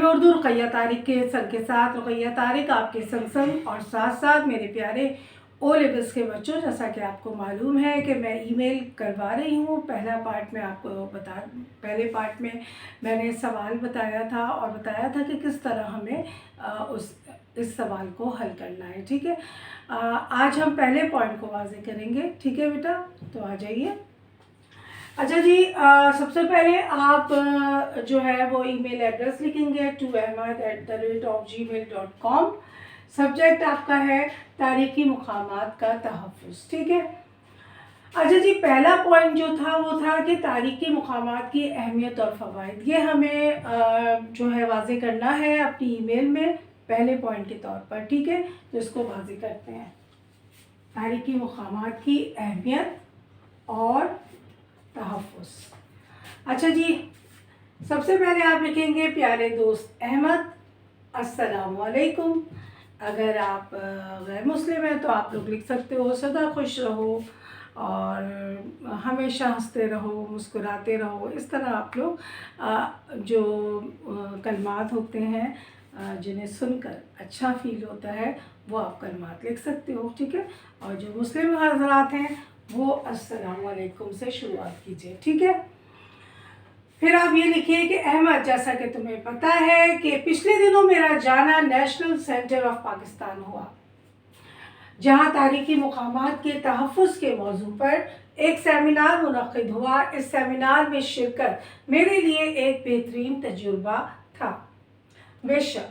तालीम उर्दू रुक़ैया तारिक के संग के साथ रुक़ैया तारिक आपके संग संग और साथ साथ मेरे प्यारे ओ लेवल्स के बच्चों, जैसा कि आपको मालूम है कि मैं ईमेल करवा रही हूँ। पहले पार्ट में मैंने सवाल बताया था और बताया था कि किस तरह हमें इस सवाल को हल करना है। ठीक है, आज हम पहले पॉइंट को वाज़ेह करेंगे। ठीक है बेटा, तो आ जाइए। अच्छा जी, सबसे पहले आप जो है वो ईमेल एड्रेस लिखेंगे toahmad@gmail.com। सब्जेक्ट आपका है तारीख़ी मुक़ामात का तहफ़्फ़ुज़। ठीक है। अच्छा जी, पहला पॉइंट जो था वो था कि तारीख़ी मुक़ामात की अहमियत और फ़वाइद, ये हमें जो है वाज़ेह करना है अपनी ईमेल में पहले पॉइंट के तौर पर। ठीक है, तो इसको वाज़ेह करते हैं। तारीख़ी मुक़ामात की अहमियत और तहफ़्फ़ुज़। अच्छा जी, सबसे पहले आप लिखेंगे प्यारे दोस्त अहमद, अस्सलामु अलैकुम। अगर आप गैर मुस्लिम हैं तो आप लोग लिख सकते हो सदा खुश रहो और हमेशा हंसते रहो, मुस्कुराते रहो। इस तरह आप लोग जो कलमात होते हैं जिन्हें सुनकर अच्छा फ़ील होता है वो आप कलमात लिख सकते हो। ठीक है, और जो मुस्लिम हज़रात हैं वो अस्सलामु अलैकुम से शुरुआत कीजिए। ठीक है, फिर आप ये लिखिए कि अहमद, जैसा कि तुम्हें पता है कि पिछले दिनों मेरा जाना नेशनल सेंटर ऑफ पाकिस्तान हुआ, जहां तारीख़ी मुक़ामात के तहफ़्फ़ुज़ के मौजू पर एक सेमिनार मुनक़्क़िद हुआ। इस सेमिनार में शिरकत मेरे लिए एक बेहतरीन तजुर्बा था। बेशक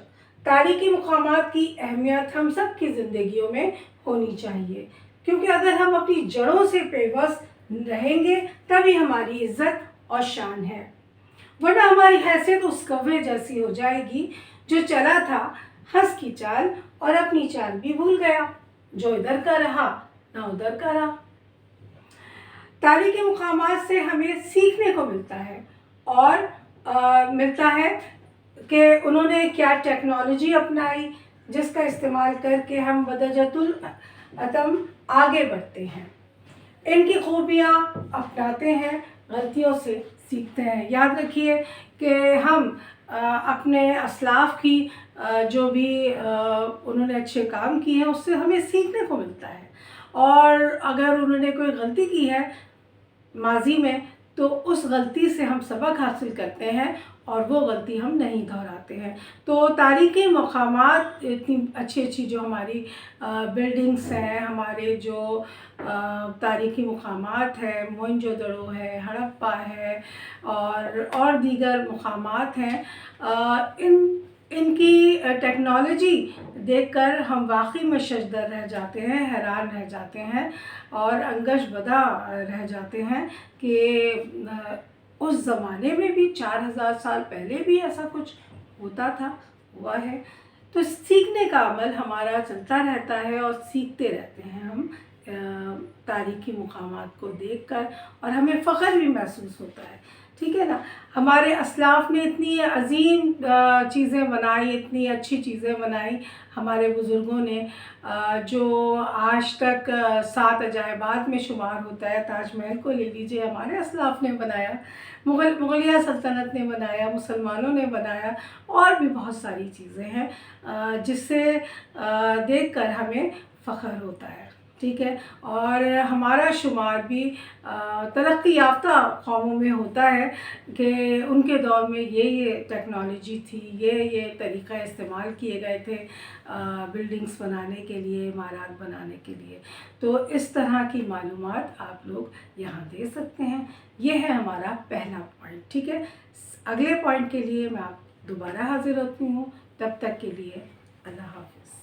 तारीख़ी मुक़ामात की अहमियत हम सब की ज़िंदगियों में होनी चाहिए, क्योंकि अगर हम अपनी जड़ों से पेवस्त रहेंगे तभी हमारी इज़्ज़त और शान है, वरना हमारी हैसियत उस कौवे जैसी हो जाएगी जो चला था हंस की चाल और अपनी चाल भी भूल गया, जो इधर का रहा ना उधर का रहा। तारीख़ी मुक़ामात से हमें सीखने को मिलता है और मिलता है कि उन्होंने क्या टेक्नोलॉजी अपनाई जिसका इस्तेमाल करके हम बदजतुल अतम आगे बढ़ते हैं, इनकी खूबियाँ अपनाते हैं, गलतियों से सीखते हैं। याद रखिए कि हम अपने असलाफ़ की जो भी उन्होंने अच्छे काम किए हैं उससे हमें सीखने को मिलता है, और अगर उन्होंने कोई गलती की है माजी में तो उस गलती से हम सबक हासिल करते हैं और वो गलती हम नहीं दोहराते हैं। तो तारीख़ी मक़ामात इतनी अच्छी अच्छी जो हमारी बिल्डिंग्स हैं, हमारे जो तारीख़ी मक़ामात है, मोहनजोदड़ो है, हड़प्पा है और दीगर मक़ामात हैं, इनकी टेक्नोलॉजी देखकर हम वाकई में शजदर रह जाते हैं, हैरान रह जाते हैं और अंगश बदा रह जाते हैं कि उस ज़माने में भी 4000 साल पहले भी ऐसा कुछ होता था, हुआ है। तो सीखने का अमल हमारा चलता रहता है और सीखते रहते हैं हम तारीख़ी मुक़ामात को देखकर, और हमें फ़ख्र भी महसूस होता है। ठीक है ना, हमारे असलाफ़ ने इतनी अज़ीम चीज़ें बनाई, इतनी अच्छी चीज़ें बनाई हमारे बुज़ुर्गों ने, जो आज तक 7 अजायबात में शुमार होता है। ताजमहल को ले लीजिए, हमारे असलाफ़ ने बनाया, मुग़लिया सल्तनत ने बनाया, मुसलमानों ने बनाया, और भी बहुत सारी चीज़ें हैं जिससे देखकर हमें फ़ख्र होता है। ठीक है, और हमारा शुमार भी तरक्की याफ्ता कौमों में होता है कि उनके दौर में ये टेक्नोलॉजी थी, ये तरीक़ा इस्तेमाल किए गए थे बिल्डिंग्स बनाने के लिए, इमारत बनाने के लिए। तो इस तरह की मालूमात आप लोग यहाँ दे सकते हैं। ये है हमारा पहला पॉइंट। ठीक है, अगले पॉइंट के लिए मैं आप दोबारा हाज़िर होती हूँ। तब तक के लिए अल्लाह हाफ़िज़।